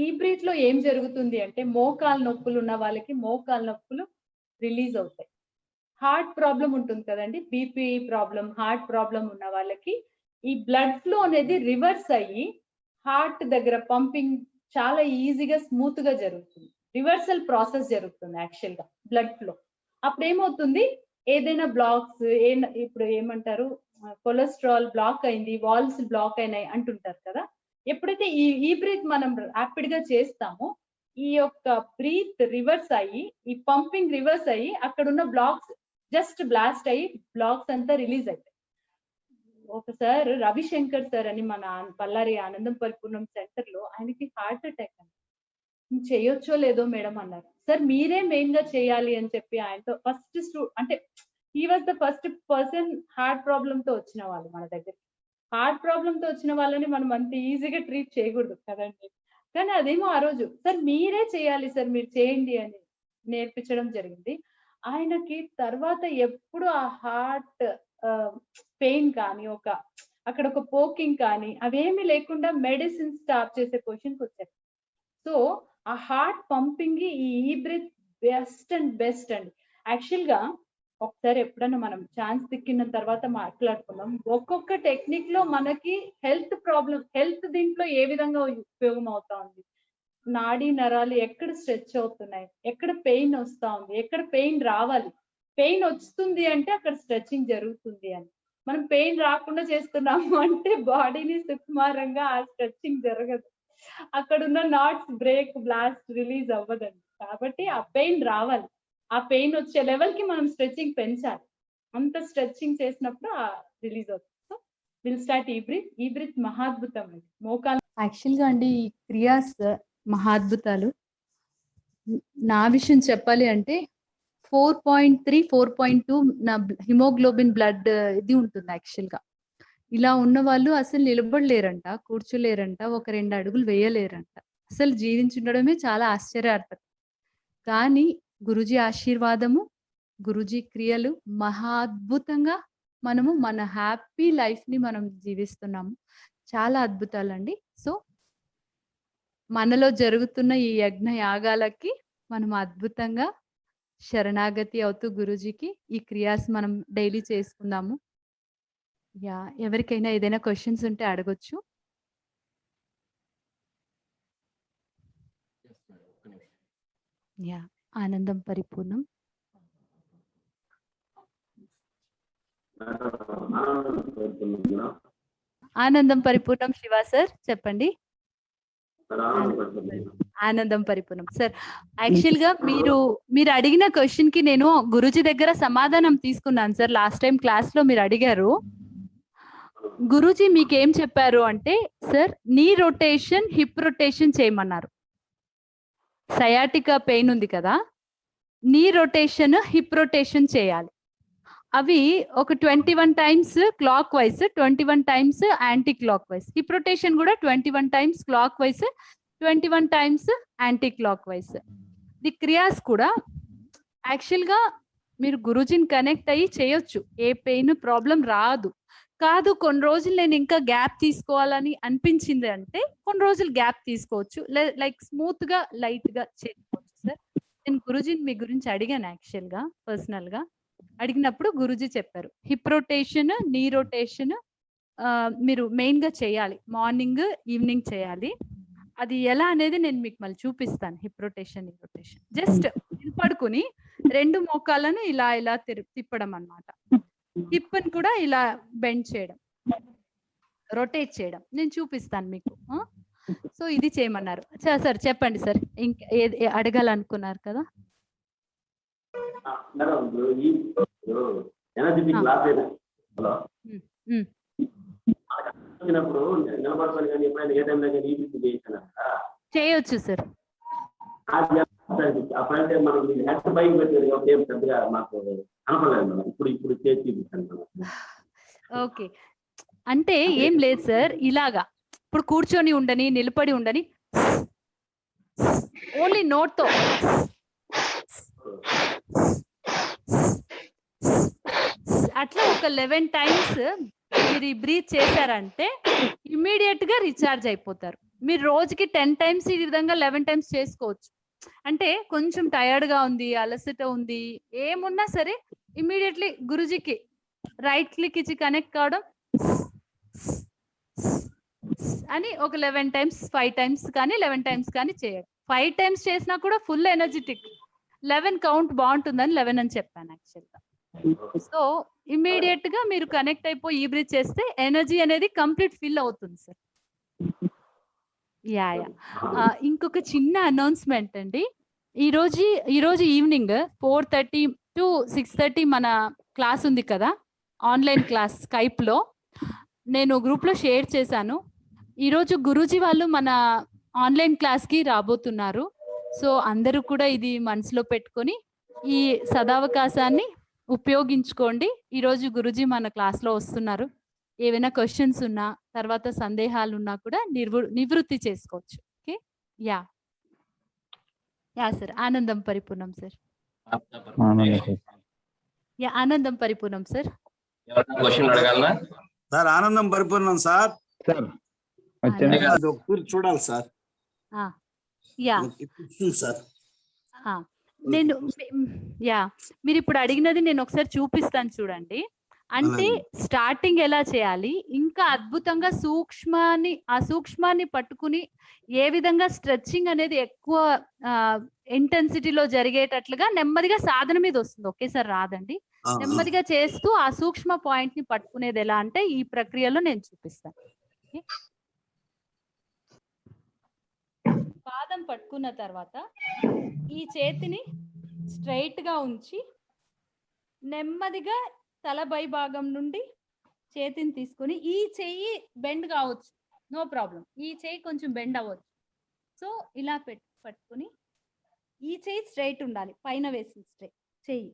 ఈ బ్రీత్ లో ఏం జరుగుతుంది అంటే మోకాలు నొప్పులు ఉన్న వాళ్ళకి మోకాలు నొప్పులు రిలీజ్ అవుతాయి. హార్ట్ ప్రాబ్లం ఉంటుంది కదండి, బీపీ ప్రాబ్లం, హార్ట్ ప్రాబ్లం ఉన్న వాళ్ళకి ఈ బ్లడ్ ఫ్లో అనేది రివర్స్ అయ్యి హార్ట్ దగ్గర పంపింగ్ చాలా ఈజీగా స్మూత్ గా జరుగుతుంది. రివర్సల్ ప్రాసెస్ జరుగుతుంది యాక్చువల్ గా బ్లడ్ ఫ్లో. అప్పుడు ఏమవుతుంది, ఏదైనా బ్లాక్స్ ఇప్పుడు ఏమంటారు, కొలెస్ట్రాల్ బ్లాక్ అయింది, వాల్స్ బ్లాక్ అయినాయి అంటుంటారు కదా. ఎప్పుడైతే ఈ బ్రీత్ మనం ర్యాపిడ్ గా చేస్తామో ఈ యొక్క బ్రీత్ రివర్స్ అయ్యి, ఈ పంపింగ్ రివర్స్ అయ్యి అక్కడ ఉన్న బ్లాక్స్ జస్ట్ బ్లాస్ట్ అయ్యి బ్లాక్స్ అంతా రిలీజ్ అవుతాయి. ఒకసారి రవిశంకర్ సార్ అని మన పల్లారి ఆనందం పరిపూర్ణం సెంటర్ లో ఆయనకి హార్ట్ అటాక్ అండి. చేయొచ్చో లేదో మేడం అన్నారు. సార్ మీరే మెయిన్ గా చేయాలి అని చెప్పి ఆయనతో ఫస్ట్ అంటే he was the first person heart problem తో వచ్చిన వాళ్ళు మన దగ్గర. హార్ట్ ప్రాబ్లమ్ తో వచ్చిన వాళ్ళని మనం అంత ఈజీగా ట్రీట్ చేయకూడదు కదండి. కానీ అదేమో ఆ రోజు సార్ మీరే చేయాలి సార్, మీరు చేయండి అని నేర్పించడం జరిగింది. ఆయనకి తర్వాత ఎప్పుడు ఆ హార్ట్ పెయిన్ కానీ, అక్కడ ఒక పోకింగ్ కానీ అవేమీ లేకుండా మెడిసిన్ స్టాప్ చేసే పొజిషన్‌కి వచ్చారు. సో, ఆ హార్ట్ పంపింగ్ ఈ బ్రీత్ బెస్ట్ అండ్ బెస్ట్ అండి. యాక్చువల్‌గా ఒకసారి ఎప్పుడన్నా మనం ఛాన్స్ దక్కిన తర్వాత మాట్లాడుకుందాం. ఒక్కొక్క టెక్నిక్‌లో మనకి హెల్త్ దీంట్లో ఏ విధంగా ఉపయోగం అవుతా ఉంది. నాడీ నరాలు ఎక్కడ స్ట్రెచ్ అవుతున్నాయి, ఎక్కడ పెయిన్ వస్తా ఉంది, ఎక్కడ పెయిన్ రావాలి. పెయిన్ వస్తుంది అంటే అక్కడ స్ట్రెచింగ్ జరుగుతుంది అని. మనం పెయిన్ రాకుండా చేస్తున్నాము అంటే బాడీని సుకుమారంగా ఆ స్ట్రెచింగ్ జరగదు. అక్కడున్న నాట్స్ బ్రేక్, బ్లాస్ట్, రిలీజ్ అవ్వదండి. కాబట్టి ఆ పెయిన్ రావాలి. ఆ పెయిన్ వచ్చే లెవెల్‌కి మనం స్ట్రెచింగ్ పెంచాలి. అంత స్ట్రెచింగ్ చేసినప్పుడు రిలీజ్ అవుతుంది. సో, విల్ స్టార్ట్ ఈ బ్రీత్ మహాద్భుతం అండి. మోకాలు యాక్చువల్‌గా అండి ఈ క్రియాస్ మహాద్భుతాలు. నా విషయం చెప్పాలి అంటే 4.3, 4.2 నా హిమోగ్లోబిన్ బ్లడ్ ఇది ఉంటుంది యాక్చువల్‌గా. ఇలా ఉన్న వాళ్ళు అసలు నిలబడలేరంట, కూర్చోలేరంట, ఒక 2 అడుగులు వేయలేరంట. అసలు జీవించుండడమే చాలా ఆశ్చర్యార్థం. కానీ గురూజీ ఆశీర్వాదము, గురూజీ క్రియలు మహాద్భుతంగా మనము మన హ్యాపీ లైఫ్‌ని మనం జీవిస్తున్నాము. చాలా అద్భుతాలండి. సో, మనలో జరుగుతున్న ఈ యజ్ఞ యాగాలకి మనం అద్భుతంగా శరణాగతి అవుతూ గురూజీకి ఈ క్రియాస్ మనం డైలీ చేసుకుందాము. యాహ్! ఎవరికైనా ఏదైనా క్వెషన్స్ ఉంటే అడగొచ్చు. యాహ్! ఆనందం పరిపూర్ణం. ఆనందం పరిపూర్ణం శివ సార్ చెప్పండి. ఆనందం పరిపూర్ణం సార్. యాక్చువల్‌గా మీరు అడిగిన క్వెషన్ కి నేను గురూజీ దగ్గర సమాధానం తీసుకున్నాను సార్. లాస్ట్ టైం క్లాస్‌లో మీరు అడిగారు. గురూజీ మీకేం చెప్పారు అంటే, సార్ నీ రొటేషన్, హిప్ రొటేషన్ చేయమన్నారు. సయాటికా పెయిన్ ఉంది కదా! నీ రొటేషన్, హిప్ రొటేషన్ చేయాలి. అవి ఒక 21 times clockwise, 21 times anti clockwise. Hip rotation కూడా 21 times clockwise, 21 times anti clockwise. The kriyas కూడా యాక్చువల్‌గా మీరు గురూజీని కనెక్ట్ అయ్యి చేయొచ్చు. ఏ పెయిన్ ప్రాబ్లం రాదు. కాదు కొన్ని రోజులు నేను ఇంకా గ్యాప్ తీసుకోవాలని అనిపించింది అంటే కొన్ని రోజులు గ్యాప్ తీసుకోవచ్చు. లైక్ స్మూత్‌గా, లైట్‌గా చేసుకోవచ్చు సార్. నేను గురూజీని మీ గురించి అడిగాను యాక్చువల్‌గా పర్సనల్‌గా. అడిగినప్పుడు గురూజీ చెప్పారు. హిప్ రొటేషన్, నీ రొటేషన్ మీరు మెయిన్‌గా చేయాలి. మార్నింగ్, ఈవినింగ్ చేయాలి. అది ఎలా అనేది నేను మీకు మళ్ళీ చూపిస్తాను. హిప్ రొటేషన్, నీ రొటేషన్. జస్ట్ నిలబడుకొని 2 మోకాళ్ళను ఇలా తిప్పడం అన్నమాట. హిప్‌ని కూడా ఇలా బెండ్ చేయడం, రొటేట్ చేయడం. నేను చూపిస్తాను మీకు. సో ఇది చేయమన్నారు. సార్ చెప్పండి సార్. ఇంకా ఏది అడగాలనుకున్నారు కదా? మేడం ఎనర్జెటిక్ లాస్ వచ్చినప్పుడు నిలబడుకొని కానీ ఎప్పుడైనా ఏ టైంలో కానీ ఈబీసీ చేయించాను చేయొచ్చు సార్. అప్పుడైతే మనం హెడ్ బైక్ పెట్టారు కాబట్టి ఏం పెద్దగా మాకు కనపడలేదు మేడం. ఇప్పుడు చేసి చూపిస్తాను. ఓకే. అంటే ఏం లేదు సార్. ఇలాగా ఇప్పుడు కూర్చొని ఉండని, నిలబడి ఉండని, ఓన్లీ నోట్‌తో అట్లా ఒక 11 టైమ్స్ మీరు ఈ బ్రీత్ చేశారంటే ఇమ్మీడియట్ గా రీఛార్జ్ అయిపోతారు. మీరు రోజుకి 10 టైమ్స్ ఈ విధంగా 11 టైమ్స్ చేసుకోవచ్చు. అంటే కొంచెం టైర్డ్ గా ఉంది, అలసట ఉంది, ఏమున్నా సరే ఇమ్మీడియట్లీ గురూజీకి రైట్ క్లిక్ ఇచ్చి కనెక్ట్ కావడం అని ఒక 11 టైమ్స్, 5 టైమ్స్ కానీ 11 టైమ్స్ కానీ చేయడం. 5 టైమ్స్ చేసినా కూడా ఫుల్ ఎనర్జెటిక్. 11 కౌంట్ బాగుంటుందని 11 అని చెప్పాను యాక్చువల్‌గా. సో ఇమ్మీడియట్ గా మీరు కనెక్ట్ అయిపోయి ఈ బ్రీత్ చేస్తే ఎనర్జీ అనేది కంప్లీట్ ఫిల్ అవుతుంది సార్. యా. ఇంకొక చిన్న అనౌన్స్మెంట్ అండి. ఈరోజు ఈవినింగ్ 4:30 to 6:30 మన క్లాస్ ఉంది కదా, ఆన్లైన్ క్లాస్ స్కైప్లో నేను గ్రూప్లో షేర్ చేశాను. ఈరోజు గురూజీ వాళ్ళు మన ఆన్లైన్ క్లాస్కి రాబోతున్నారు. సో అందరూ కూడా ఇది మనసులో పెట్టుకొని ఈ సదావకాశాన్ని ఉపయోగించుకోండి. ఈరోజు గురూజీ మన క్లాస్లో వస్తున్నారు. ఏవైనా క్వశ్చన్స్ ఉన్నా, తర్వాత సందేహాలు ఉన్నా కూడా నివృత్తి చేసుకోవచ్చు. ఓకే. Yeah sir. ఆనందం పరిపూర్ణం సార్. యా ఆనందం పరిపూర్ణం సార్. క్వశ్చన్ అడగాలనా? సార్ ఆనందం పరిపూర్ణం సార్. అది ఒకసారి చూడాలి సార్. యా సార్ నేను మీరు ఇప్పుడు అడిగినది నేను ఒకసారి చూపిస్తాను చూడండి. అంటే స్టార్టింగ్ ఎలా చేయాలి, ఇంకా అద్భుతంగా ఆ సూక్ష్మాన్ని పట్టుకుని ఏ విధంగా స్ట్రెచ్చింగ్ అనేది ఎక్కువ ఇంటెన్సిటీలో జరిగేటట్లుగా నెమ్మదిగా సాధన మీద వస్తుంది, ఒకేసారి రాదండి. నెమ్మదిగా చేస్తూ ఆ సూక్ష్మ పాయింట్ ని పట్టుకునేది ఎలా అంటే ఈ ప్రక్రియలో నేను చూపిస్తాను. పాదం పట్టుకున్న తర్వాత ఈ చేతిని స్ట్రైట్ గా ఉంచి నెమ్మదిగా తల పై భాగం నుండి చేతిని తీసుకొని, ఈ చెయ్యి బెండ్ కావచ్చు, నో ప్రాబ్లం, ఈ చెయ్యి కొంచెం బెండ్ అవ్వచ్చు. సో ఇలా పట్టుకుని ఈ చెయ్యి స్ట్రైట్ ఉండాలి, పైన వేసిన చెయ్యి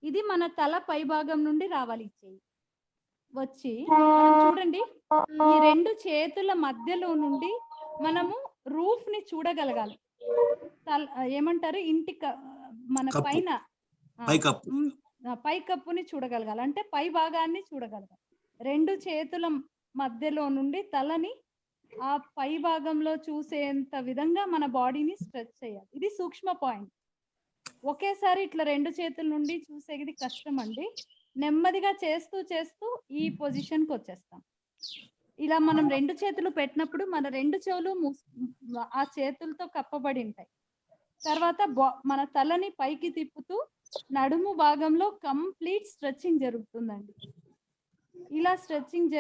ఇది మన తల పై భాగం నుండి రావాలి. ఈ చెయ్యి వచ్చి చూడండి, ఈ రెండు చేతుల మధ్యలో నుండి మనము రూఫ్ ని చూడగలగాలి. ఏమంటారు, ఇంటి మన పైన పై కప్పుని చూడగలగాలి, అంటే పై భాగాన్ని చూడగలగాలి. రెండు చేతుల మధ్యలో నుండి తలని ఆ పై భాగంలో చూసేంత విధంగా మన బాడీని స్ట్రెచ్ చేయాలి. ఇది సూక్ష్మ పాయింట్. ఒకేసారి ఇట్లా రెండు చేతుల నుండి చూసేది కష్టం అండి. నెమ్మదిగా చేస్తూ చేస్తూ ఈ పొజిషన్కి వచ్చేస్తాం. ఇలా మనం రెండు చేతులు పెట్టినప్పుడు మన రెండు చెవులు ఆ చేతులతో కప్పబడి ఉంటాయి. తర్వాత మన తలని పైకి తిప్పుతూ నడుము భాగంలో కంప్లీట్ స్ట్రెచ్చింగ్ జరుగుతుందండి. ఇలా స్ట్రెచ్చింగ్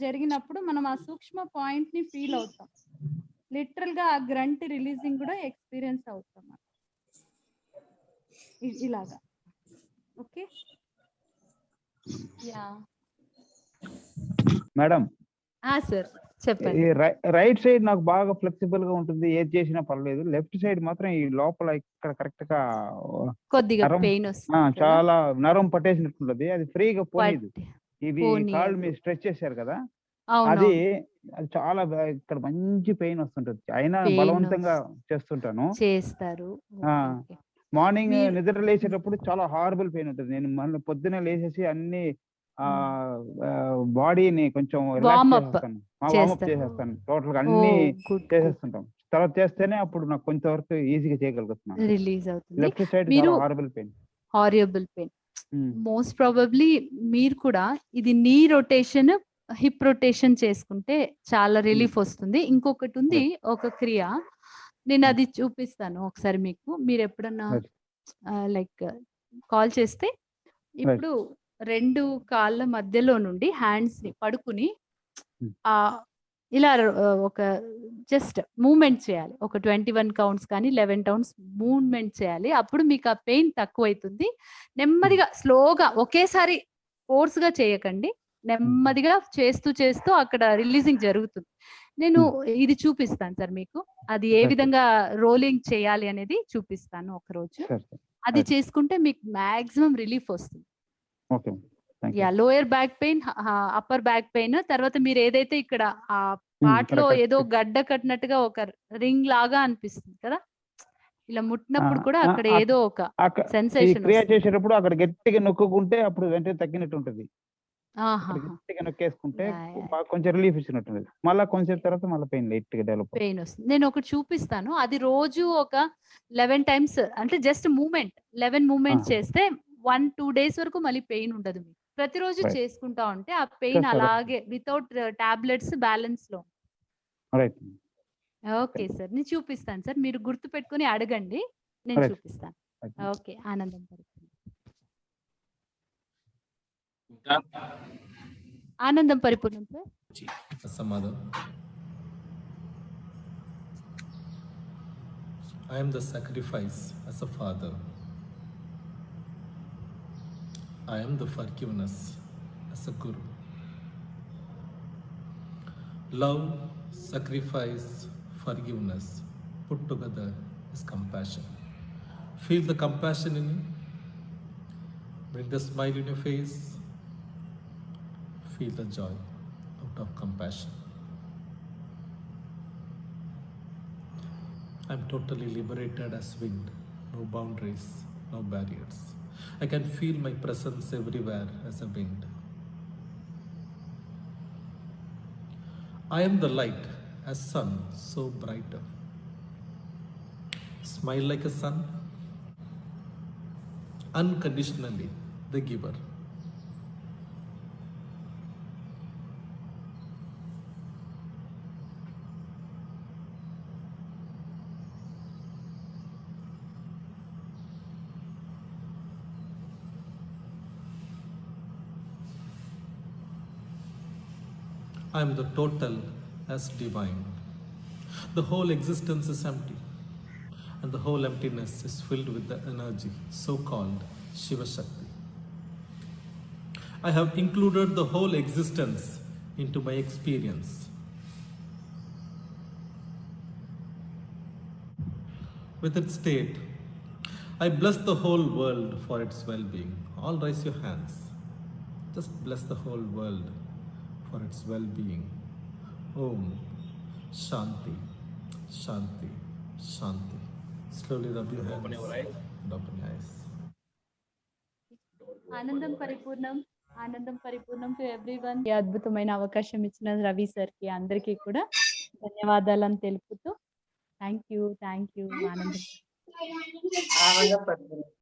జరిగినప్పుడు మనం ఆ సూక్ష్మ పాయింట్ ని ఫీల్ అవుతాం. లిటరల్ గా ఆ గ్రంట్ రిలీజింగ్ కూడా ఎక్స్పీరియన్స్ అవుతాం ఇలాగా. ఓకే. Yeah madam. సార్ చెప్పండి. రైట్ సైడ్ నాకు బాగా ఫ్లెక్సిబుల్ గా ఉంటుంది, ఏది చేసినా పర్లేదు. లెఫ్ట్ సైడ్ మాత్రం ఈ లోపల ఇక్కడ కరెక్ట్ గా కొద్దిగా పెయిన్ వస్తుంది, చాలా నరం పట్టేసినట్టుంటది. అది ఫ్రీగా పోలేదు. ఇవి కాళ్ళు మీరు స్ట్రెచ్ చేశారు కదా, అది చాలా ఇక్కడ మంచి పెయిన్ వస్తుంటది. అయినా బలవంతంగా చేస్తారు. మార్నింగ్ నిద్ర లేచేటప్పుడు చాలా హారబుల్ పెయిన్ ఉంటుంది. నేను మళ్ళీ పొద్దునే లేచేసి అన్ని బాడీని కొంచెం వార్మప్ చేసేస్తాను. టోటల్ గా అన్ని చేసేస్తుంటాం. తర్వాత చేస్తేనే అప్పుడు నాకు కొంతవరకు ఈజీగా చేయగలుగుతున్నాను. రిలీజ్ అవుతుంది. Left side horrible pain. Most probably మీరు కూడా ఇది నీ రొటేషన్, హిప్ రొటేషన్ చేసుకుంటే చాలా రిలీఫ్ వస్తుంది. ఇంకొకటి ఉంది, ఒక క్రియ, నేను అది చూపిస్తాను ఒకసారి మీకు. మీరు ఎప్పుడన్నా లైక్ కాల్ చేస్తే, ఇప్పుడు రెండు కాళ్ళ మధ్యలో నుండి హ్యాండ్స్ ని పడుకుని ఇలా ఒక జస్ట్ మూవ్మెంట్ చేయాలి. ఒక 21 కౌంట్స్ కానీ 11 కౌంట్స్ మూవ్మెంట్ చేయాలి. అప్పుడు మీకు ఆ పెయిన్ తక్కువ అవుతుంది. నెమ్మదిగా స్లోగా, ఒకేసారి ఫోర్స్ గా చేయకండి, నెమ్మదిగా చేస్తూ చేస్తూ అక్కడ రిలీజింగ్ జరుగుతుంది. నేను ఇది చూపిస్తాను సార్ మీకు, అది ఏ విధంగా రోలింగ్ చేయాలి అనేది చూపిస్తాను ఒక రోజు. అది చేసుకుంటే మీకు మాక్సిమం రిలీఫ్ వస్తుంది. Lower back pain, upper back pain, తర్వాత మీరు ఏదైతే ఇక్కడ ఆ పార్ట్ లో ఏదో గడ్డ కట్టినట్టుగా ఒక రింగ్ లాగా అనిపిస్తుంది కదా, ఇలా ముట్టినప్పుడు కూడా అక్కడ ఏదో ఒక సెన్సేషన్ చేసేటప్పుడు అక్కడ గట్టిగా నొక్కుంటే అప్పుడు వెంటనే తగ్గినట్టు ఉంటుంది. గట్టిగా నొక్కేసుకుంటే కొంచెం రిలీఫ్ ఇచ్చినట్టుంది. మళ్ళీ కొంచెం తర్వాత మళ్ళీ పెయిన్ లైట్ గా డెవలప్ పెయిన్ వస్తుంది. నేను ఒకటి చూపిస్తాను, అది రోజు ఒక 11 టైమ్స్, అంటే జస్ట్ మూవ్మెంట్ 11 మూవ్మెంట్స్ చేస్తే 1-2 డేస్ వరకు మళ్ళీ పెయిన్ ఉండదు. మీకు ప్రతిరోజు చేసుకుంటా ఉంటే ఆ పెయిన్ అలాగే వితౌట్ టాబ్లెట్స్ బ్యాలెన్స్ లో. ఓకే సార్, నేను చూపిస్తాను సార్, మీరు గుర్తు పెట్టుకుని అడగండి, నేను చూపిస్తాను. ఓకే. ఆనందం పరిపూర్ణం. ఆనందం పరిపూర్ణం sir. I am the sacrifice as a father. I am the forgiveness as a guru. Love, sacrifice, forgiveness put together is compassion. Feel the compassion in you. Bring the smile in your face. Feel the joy. of compassion. I'm totally liberated as wind, no boundaries, no barriers. I can feel my presence everywhere as a wind. I am the light as sun, so brighter. Smile like a sun, unconditionally the giver. I am the total as divine. The whole existence is empty, and the whole emptiness is filled with the energy so called Shiva Shakti. I have included the whole existence into my experience. With its state, I bless the whole world for its well being. All raise your hands. Just bless the whole world for its well being. Om Shanti, Shanti, Shanti. Slowly rub your hands. Open your eyes. And open your eyes. ఆనందం పరిపూర్ణం, ఆనందం పరిపూర్ణం to everyone. ఈ అద్భుతమైన అవకాశం ఇచ్చిన Ravi sir కి అందరికీ కూడా ధన్యవాదాలను తెలుపుతూ థ్యాంక్ యూ ఆనందం.